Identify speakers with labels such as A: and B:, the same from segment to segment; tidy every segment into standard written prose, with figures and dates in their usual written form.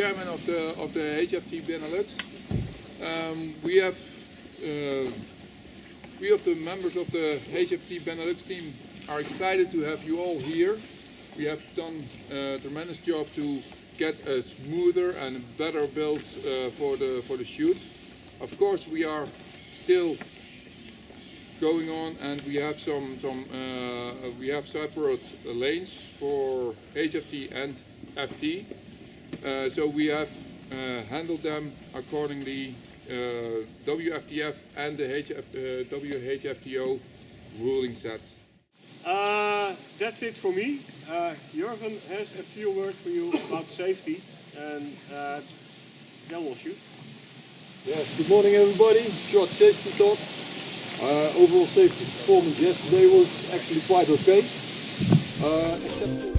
A: Chairman of the HFT Benelux. We of the members of the HFT Benelux team are excited to have you all here. We have done a tremendous job to get a smoother and better build for the shoot. Of course, we are still going on, and we have we have separate lanes for HFT and FT. So we have handled them accordingly, WFTF and the WHFTO ruling sets.
B: That's it for me. Jurgen has a few words for you about safety, and then we'll shoot.
C: Yes, good morning everybody. Short safety talk. Overall safety performance yesterday was actually quite okay, except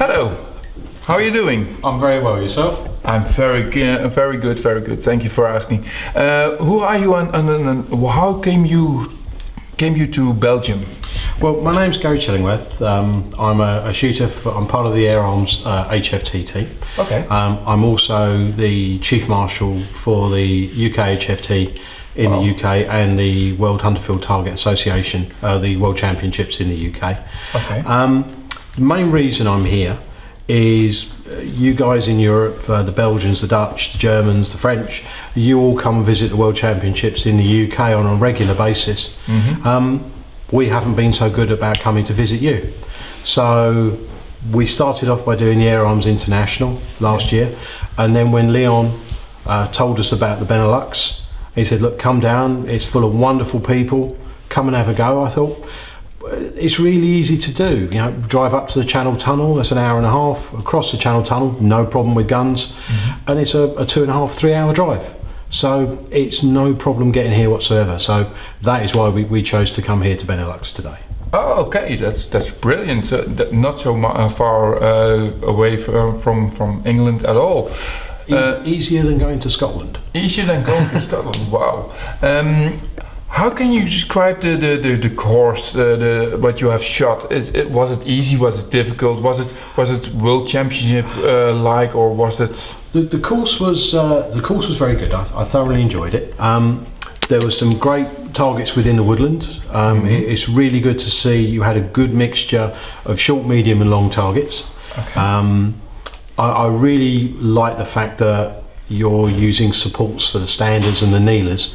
A: Hello. How are you doing?
D: I'm very well. Yourself?
A: I'm very good, very good. Thank you for asking. Who are you and how came you to Belgium?
D: Well, my name's Gary Chillingworth. I'm a shooter. I'm part of the Air Arms HFT team.
A: Okay.
D: I'm also the Chief Marshal for the UK HFT in the UK and the World Hunterfield Target Association, the World Championships in the UK.
A: Okay.
D: The main reason I'm here is you guys in Europe, the Belgians, the Dutch, the Germans, the French, you all come and visit the World Championships in the UK on a regular basis. We haven't been so good about coming to visit you. So we started off by doing the Air Arms International last year, and then when Leon told us about the Benelux, he said, look, come down, it's full of wonderful people, come and have a go. I thought, it's really easy to do. You know, drive up to the Channel Tunnel, that's an hour and a half, across the Channel Tunnel, no problem with guns, and it's a 2.5, 3 hour drive. So it's no problem getting here whatsoever. So that is why we chose to come here to Benelux today.
A: Oh, okay, that's brilliant. Not so far away from England at all.
D: Easier than going to Scotland.
A: Easier than going to Scotland. Wow. How can you describe the course, what you have shot? Was it easy? Was it difficult? Was it World Championship like, or was it?
D: The course was very good. I thoroughly enjoyed it. There were some great targets within the woodland. It's really good to see you had a good mixture of short, medium, and long targets. Okay. I really like the fact that you're using supports for the standers and the kneelers.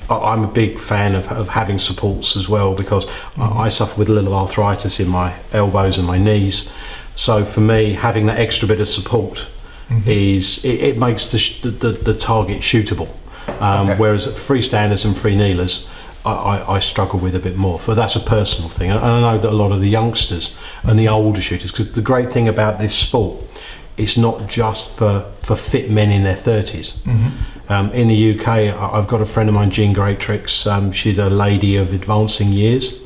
D: I'm a big fan of having supports as well, because I suffer with a little arthritis in my elbows and my knees. So for me, having that extra bit of support it makes the target shootable. Whereas free standers and free kneelers, I struggle with a bit more. So that's a personal thing. And I know that a lot of the youngsters and the older shooters, because the great thing about this sport, it's not just for fit men in their 30s. In the UK, I've got a friend of mine, Jean Greatrix. She's a lady of advancing years.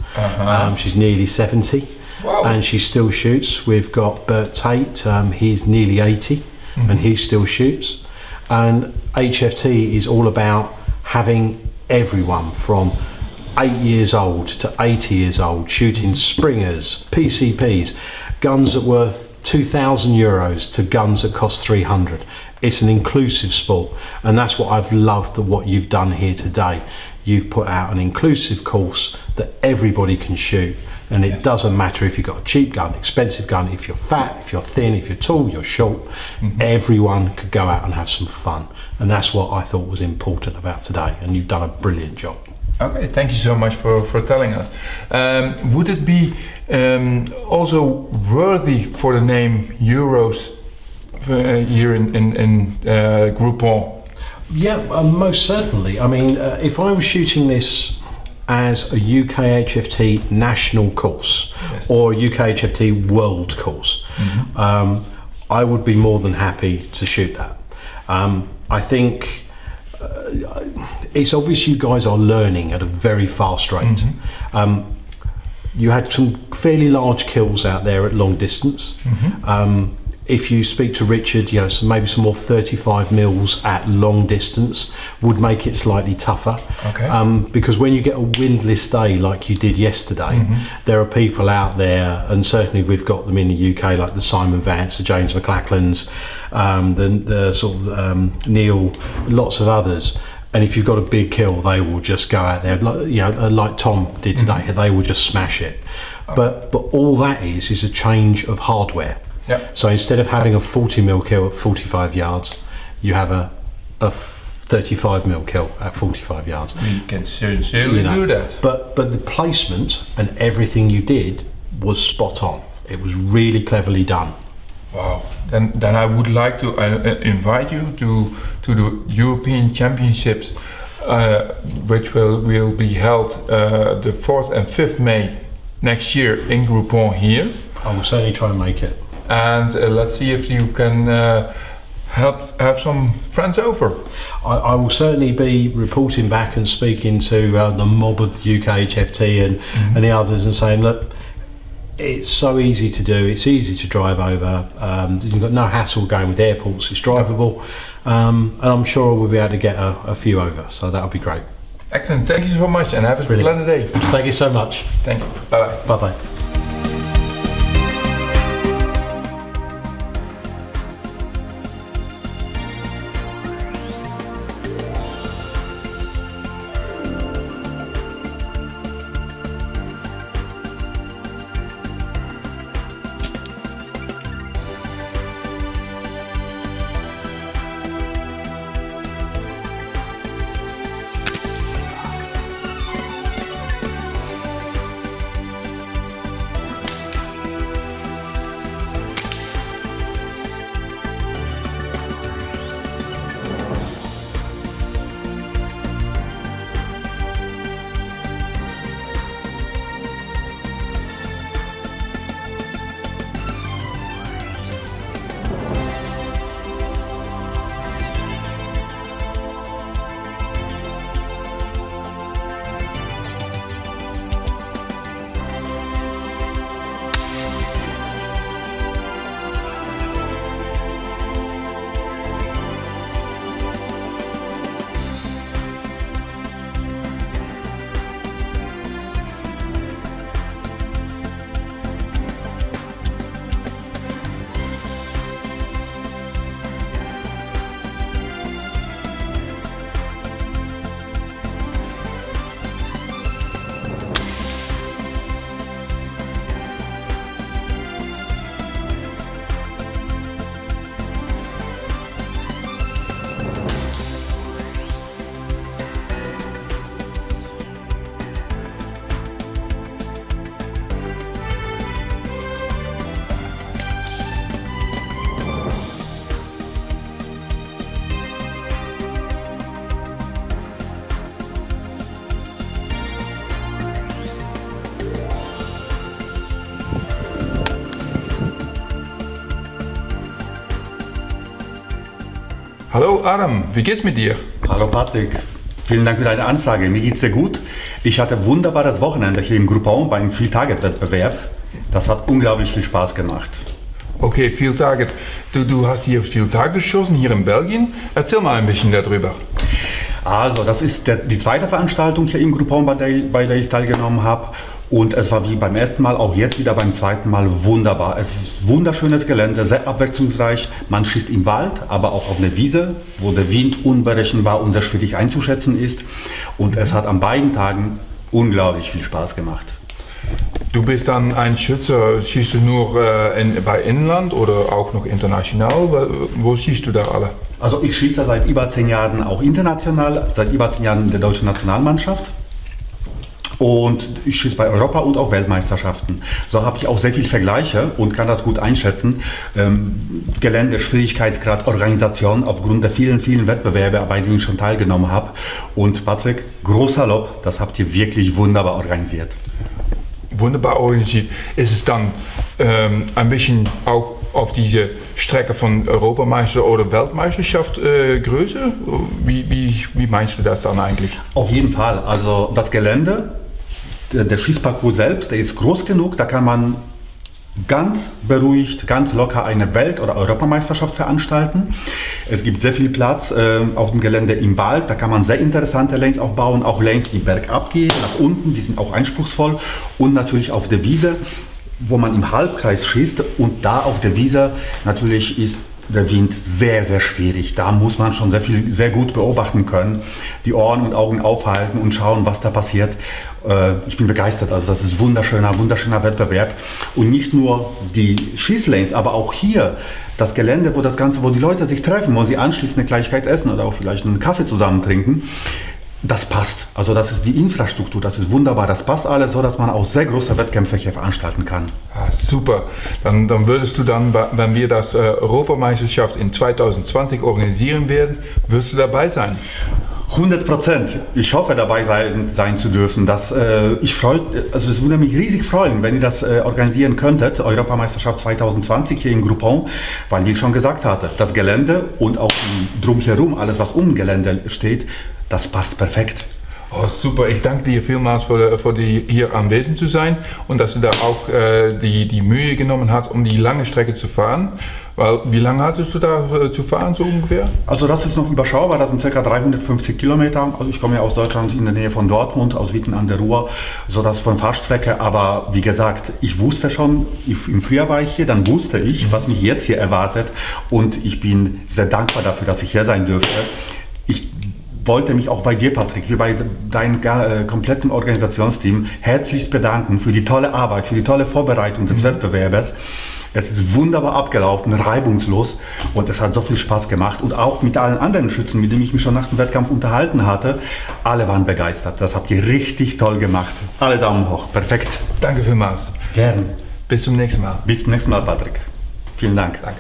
D: She's nearly 70.
A: Wow.
D: And she still shoots. We've got Bert Tate, he's nearly 80 and he still shoots. And HFT is all about having everyone from 8 years old to 80 years old shooting springers, PCPs, guns that worth 2,000 euros to guns that cost 300. It's an inclusive sport, and that's what I've loved of what you've done here today. You've put out an inclusive course that everybody can shoot, and it doesn't matter if you've got a cheap gun, expensive gun, if you're fat, if you're thin, if you're tall, you're short, everyone could go out and have some fun. And that's what I thought was important about today, and you've done a brilliant job.
A: Okay, thank you so much for telling us. Would it be also worthy for the name Euros here in Grupont?
D: Yeah, most certainly. I mean, if I was shooting this as a UK HFT national course or a UK HFT world course, I would be more than happy to shoot that. I think it's obvious you guys are learning at a very fast rate. You had some fairly large kills out there at long distance. If you speak to Richard, you know, so maybe some more 35 mils at long distance would make it slightly tougher. Because when you get a windless day like you did yesterday, there are people out there, and certainly we've got them in the UK, like the Simon Vance, the James McLachlans, the sort of Neil, lots of others. And if you've got a big kill, they will just go out there, like Tom did today. They will just smash it. But all that is a change of hardware. So instead of having a 40 mil kill at 45 yards, you have a 35 mil kill at 45 yards.
A: We can sincerely do that.
D: But the placement and everything you did was spot on. It was really cleverly done.
A: Wow. Then I would like to invite you to the European Championships, which will be held the 4th and 5th May next year in Grupont here.
D: I will certainly try and make it.
A: And let's see if you can have some friends over.
D: I will certainly be reporting back and speaking to the mob of the UK HFT and the others and saying, look, it's so easy to do. It's easy to drive over. You've got no hassle going with airports. It's drivable, and I'm sure we'll be able to get a few over. So that'll be great.
A: Excellent. Thank you so much, and have a splendid day.
D: Thank you so much.
A: Thank you. Bye bye.
D: Bye bye.
A: Hallo Adam, wie geht's mit dir?
E: Hallo Patrick, vielen Dank für deine Anfrage. Mir geht's sehr gut. Ich hatte ein wunderbares Wochenende hier im Groupon beim Viel-Target-Wettbewerb. Das hat unglaublich viel Spaß gemacht.
A: Okay, viel Target. Du hast hier viel Target geschossen, hier in Belgien. Erzähl mal ein bisschen darüber.
E: Also, das ist die zweite Veranstaltung hier im Groupon, bei der ich teilgenommen habe. Und es war wie beim ersten Mal, auch jetzt wieder beim zweiten Mal wunderbar. Es ist wunderschönes Gelände, sehr abwechslungsreich. Man schießt im Wald, aber auch auf einer Wiese, wo der Wind unberechenbar und sehr schwierig einzuschätzen ist. Und es hat an beiden Tagen unglaublich viel Spaß gemacht.
A: Du bist dann ein Schütze, schießt du nur bei Inland oder auch noch international? Wo schießt du da alle?
E: Also ich schieße seit über 10 Jahren auch international, seit über 10 Jahren in der deutschen Nationalmannschaft. Und ich schieße bei Europa- und auch Weltmeisterschaften. So habe ich auch sehr viel Vergleiche und kann das gut einschätzen. Gelände, Schwierigkeitsgrad, Organisation aufgrund der vielen, vielen Wettbewerbe, bei denen ich schon teilgenommen habe. Und Patrick, großer Lob, das habt ihr wirklich wunderbar organisiert.
A: Wunderbar organisiert. Ist es dann ein bisschen auch auf diese Strecke von Europameister oder Weltmeisterschaft größer? Wie meinst du das dann eigentlich?
E: Auf jeden Fall. Also das Gelände, der Schießparcours selbst, der ist groß genug, da kann man ganz beruhigt, ganz locker eine Welt- oder Europameisterschaft veranstalten. Es gibt sehr viel Platz auf dem Gelände im Wald, da kann man sehr interessante Lanes aufbauen, auch Lanes, die bergab gehen, nach unten, die sind auch anspruchsvoll. Und natürlich auf der Wiese, wo man im Halbkreis schießt, und da auf der Wiese natürlich ist der Wind sehr, sehr schwierig. Da muss man schon sehr gut beobachten können, die Ohren und Augen aufhalten und schauen, was da passiert. Ich bin begeistert, also das ist wunderschöner Wettbewerb. Und nicht nur die Schießlanes, aber auch hier das Gelände, wo die Leute sich treffen, wo sie anschließend eine Kleinigkeit essen oder auch vielleicht einen Kaffee zusammen trinken. Das passt. Also das ist die Infrastruktur, das ist wunderbar. Das passt alles so, dass man auch sehr große Wettkämpfe hier veranstalten kann.
A: Ah, super. Dann würdest du dann, wenn wir das Europameisterschaft in 2020 organisieren werden, wirst du dabei sein?
E: 100%. Ich hoffe, dabei sein zu dürfen. Es würde mich riesig freuen, wenn ihr das organisieren könntet, Europameisterschaft 2020 hier in Grupont, weil, wie ich schon gesagt hatte, das Gelände und auch drumherum, alles was um Gelände steht, das passt perfekt.
A: Oh, super, ich danke dir vielmals für die hier anwesend zu sein und dass du da auch die Mühe genommen hast, um die lange Strecke zu fahren. Weil, wie lange hattest du da zu fahren, so ungefähr?
E: Also das ist noch überschaubar, das sind ca. 350 Kilometer. Also ich komme ja aus Deutschland in der Nähe von Dortmund, aus Witten an der Ruhr, so das von Fahrstrecke. Aber wie gesagt, ich wusste schon, im Frühjahr war ich hier, dann wusste ich, was mich jetzt hier erwartet. Und ich bin sehr dankbar dafür, dass ich hier sein dürfte. Ich wollte mich auch bei dir, Patrick, wie bei deinem kompletten Organisationsteam herzlichst bedanken für die tolle Arbeit, für die tolle Vorbereitung des Wettbewerbs. Es ist wunderbar abgelaufen, reibungslos und es hat so viel Spaß gemacht. Und auch mit allen anderen Schützen, mit denen ich mich schon nach dem Wettkampf unterhalten hatte, alle waren begeistert. Das habt ihr richtig toll gemacht. Alle Daumen hoch, perfekt.
A: Danke vielmals.
E: Gern.
A: Bis zum nächsten Mal.
E: Bis zum nächsten Mal, Patrick. Vielen Dank.
A: Danke.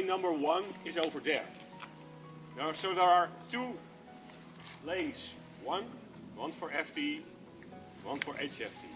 B: Number 1 is over there. Now, so there are 2 lanes. One for FT, one for HFT.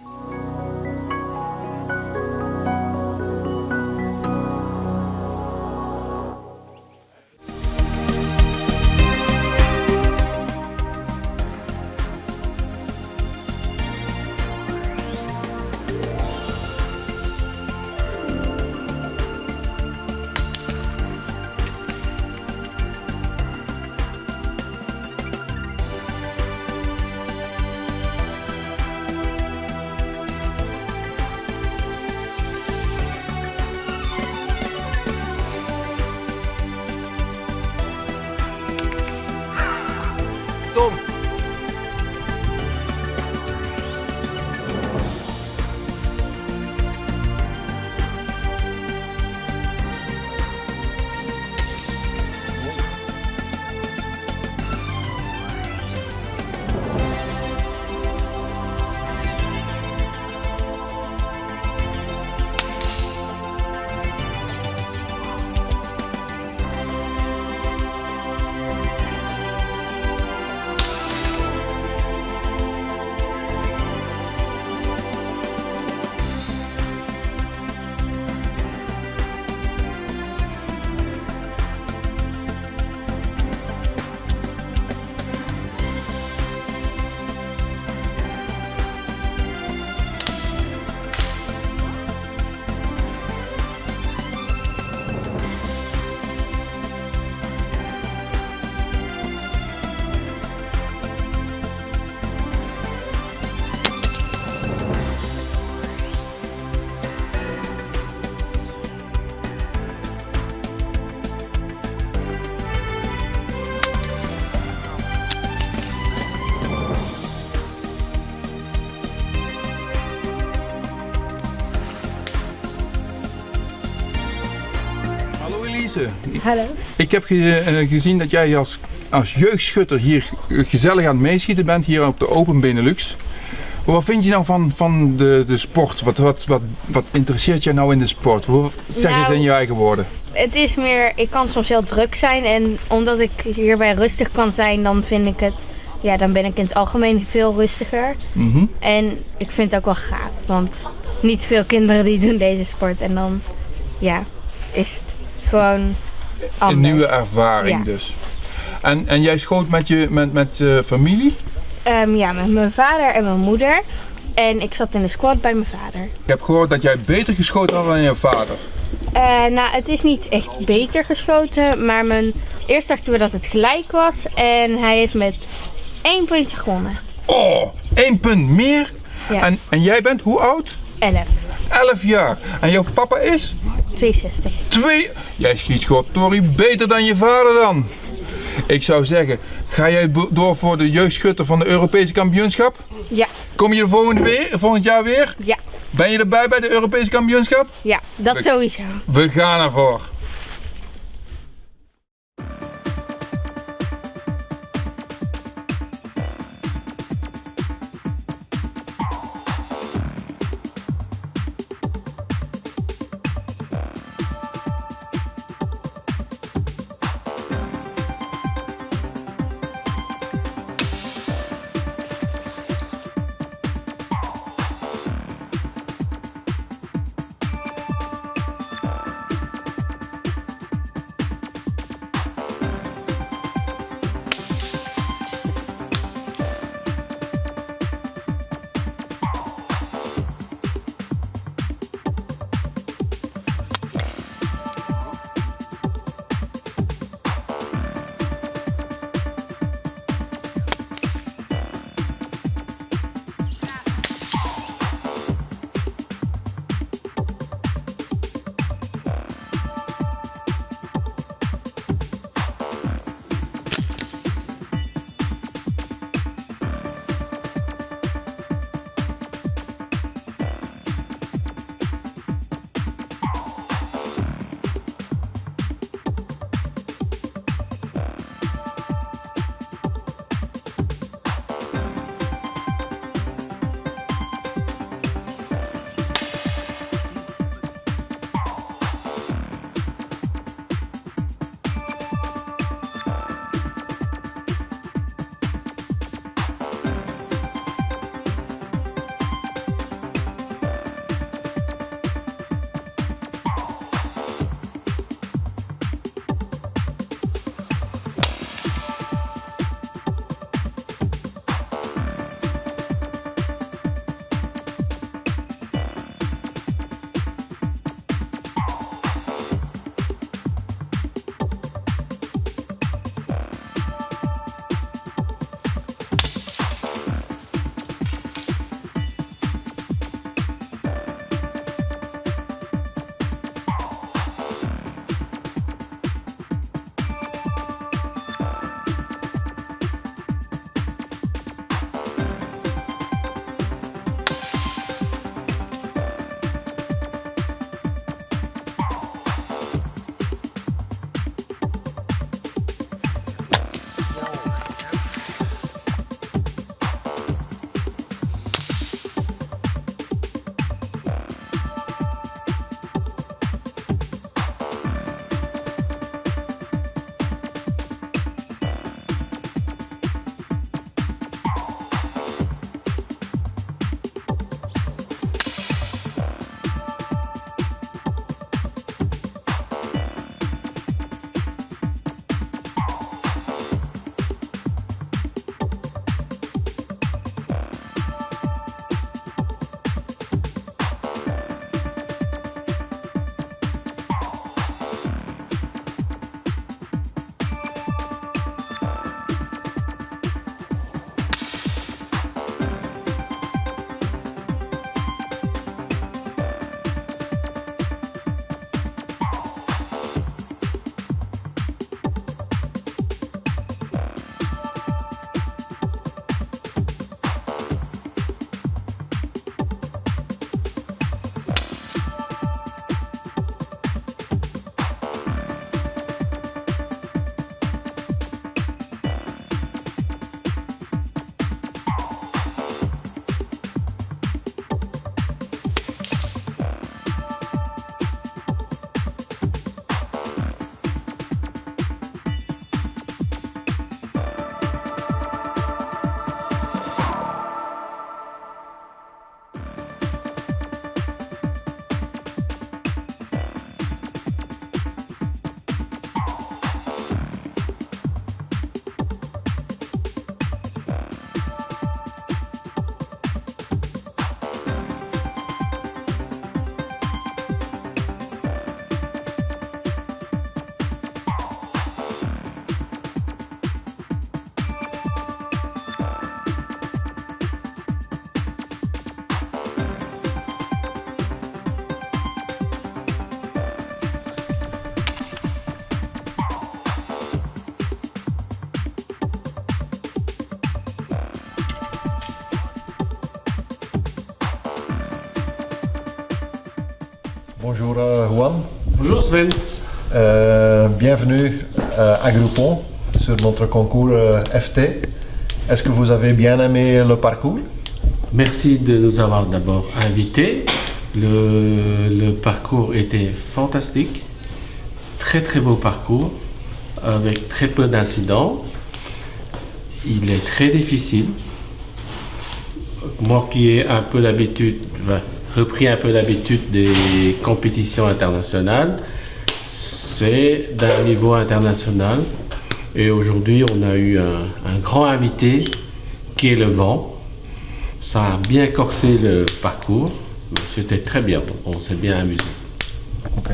F: Tom.
A: Hallo. Ik heb gezien dat jij als jeugdschutter hier gezellig aan het meeschieten bent, hier op de Open Benelux. Wat vind je nou van de sport? Wat interesseert je nou in de sport? Zeg eens
G: Nou,
A: in je eigen woorden.
G: Het is meer, ik kan soms heel druk zijn en omdat ik hierbij rustig kan zijn, dan vind ik het, ja, dan ben ik in het algemeen veel rustiger. En ik vind het ook wel gaaf, want niet veel kinderen die doen deze sport en dan, ja, is het gewoon anders.
A: Een nieuwe ervaring
G: Ja.
A: dus. En jij schoot met familie?
G: Ja, met mijn vader en mijn moeder. En ik zat in de squad bij mijn vader.
A: Ik heb gehoord dat jij beter geschoten had dan je vader.
G: Nou, het is niet echt beter geschoten, maar eerst dachten we dat het gelijk was en hij heeft met 1 puntje gewonnen.
A: Oh, 1 punt meer?
G: Ja.
A: En jij bent hoe oud?
G: 11,
A: 11 jaar. En jouw papa is?
G: 62.
A: 2. Jij schiet gewoon Tori beter dan je vader dan. Ik zou zeggen, ga jij door voor de jeugdschutter van de Europese kampioenschap?
G: Ja,
A: Kom je er volgend jaar weer?
G: ja,
A: Ben je erbij bij de Europese kampioenschap?
G: ja, dat sowieso.
A: We gaan ervoor.
H: Bonjour Juan.
D: Bonjour Sven.
H: Bienvenue à Grupont sur notre concours FT. Est-ce que vous avez bien aimé le parcours?
I: Merci de nous avoir d'abord invités. Le parcours était fantastique. Très très beau parcours avec très peu d'incidents. Il est très difficile. Moi qui ai un peu l'habitude, repris un peu l'habitude des compétitions internationales, c'est d'un niveau international. Et aujourd'hui, on a eu un grand invité qui est le vent. Ça a bien corsé le parcours. C'était très bien. On s'est bien amusé.
H: Ok.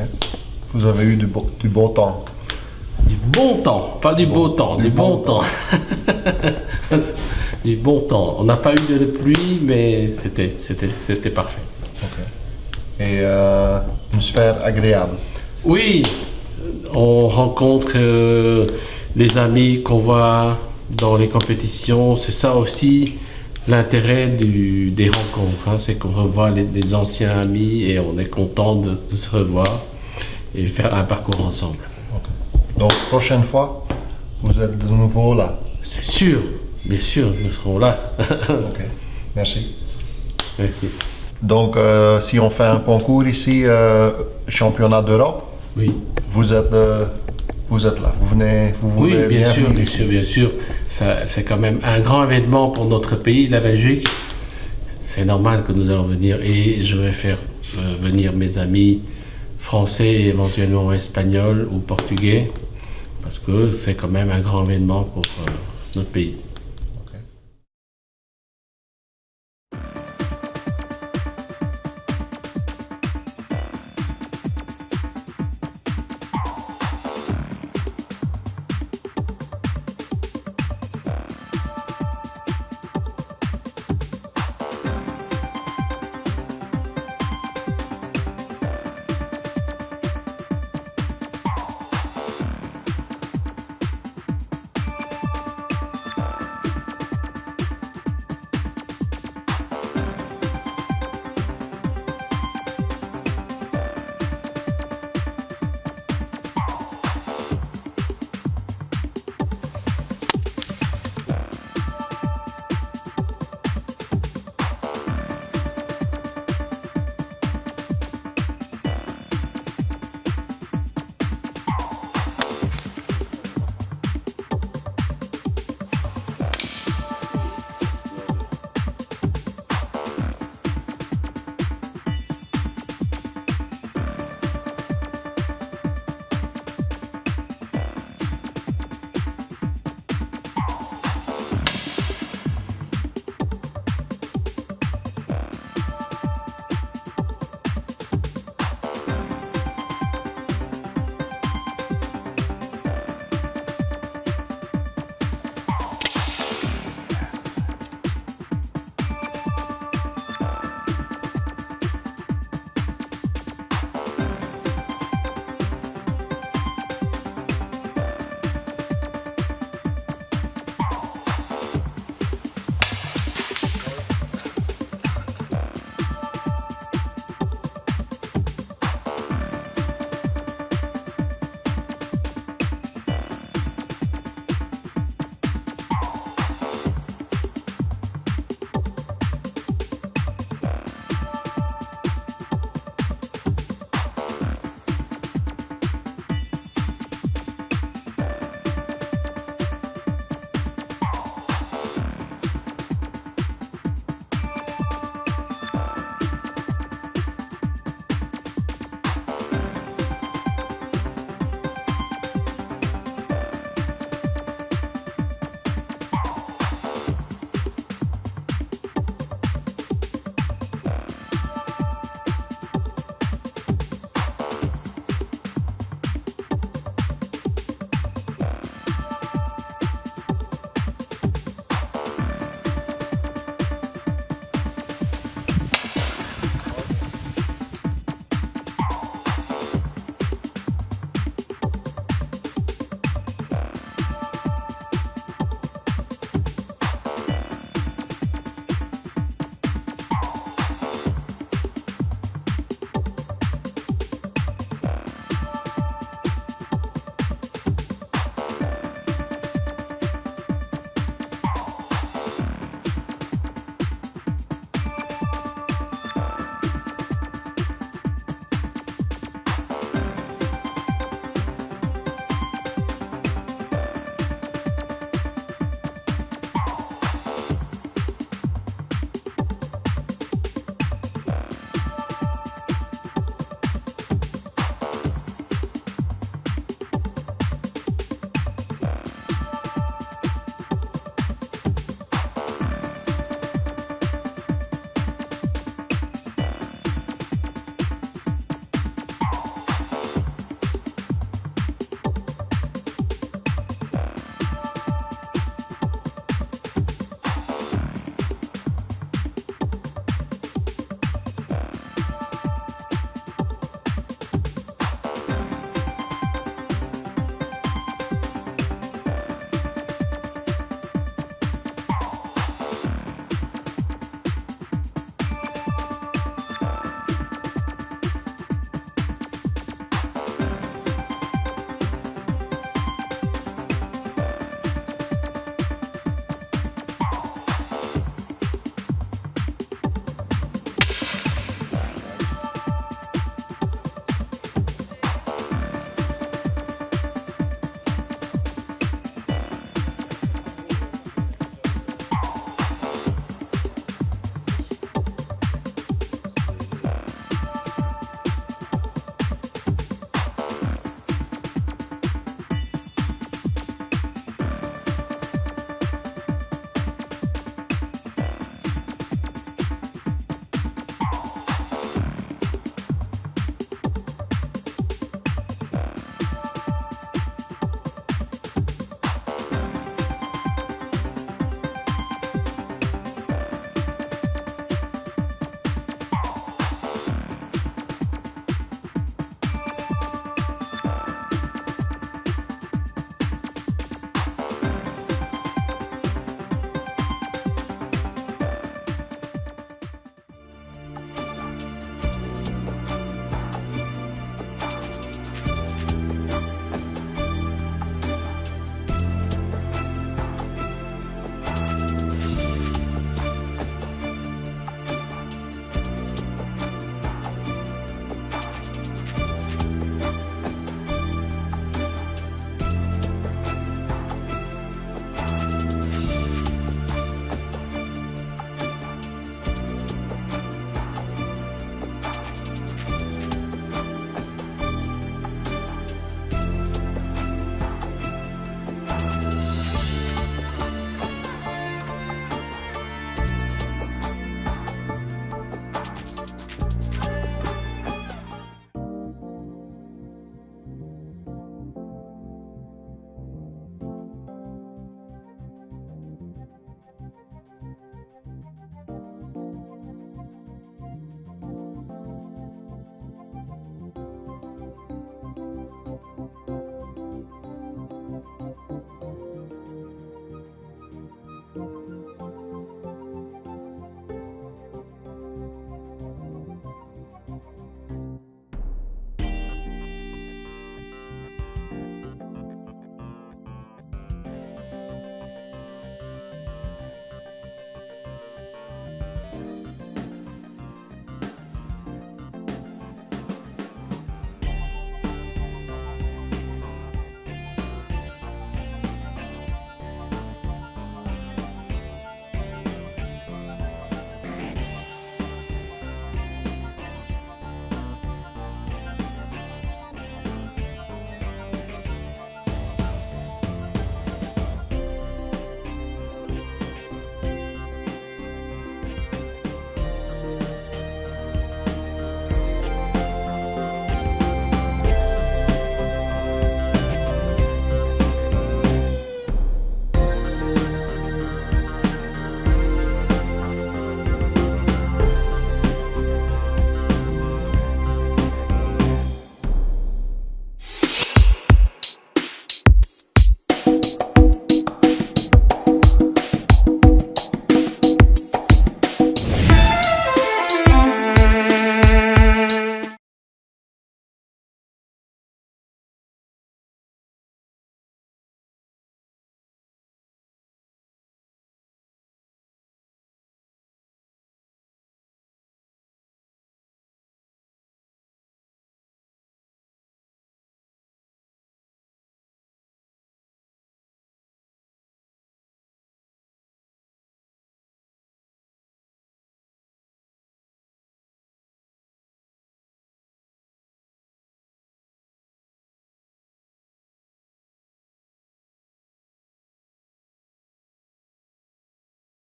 H: Vous avez eu du bon temps.
I: Du bon temps, pas du beau temps, du bon temps. Du bon temps. On n'a pas eu de pluie, mais c'était parfait.
H: Ok. Et une sphère agréable.
I: Oui, on rencontre les amis qu'on voit dans les compétitions. C'est ça aussi l'intérêt des rencontres. Hein. C'est qu'on revoit des anciens amis et on est content de se revoir et faire un parcours ensemble.
H: Okay. Donc, prochaine fois, vous êtes de nouveau là.
I: C'est sûr, bien sûr, nous serons là.
H: Ok, merci.
I: Merci.
H: Donc, si on fait un concours ici, championnat d'Europe,
I: oui.
H: Vous êtes là, vous voulez
I: oui, bien sûr,
H: venir
I: bien
H: ici.
I: sûr, bien sûr. C'est quand même un grand événement pour notre pays, la Belgique. C'est normal que nous allons venir et je vais faire venir mes amis français et éventuellement espagnols ou portugais parce que c'est quand même un grand événement pour notre pays.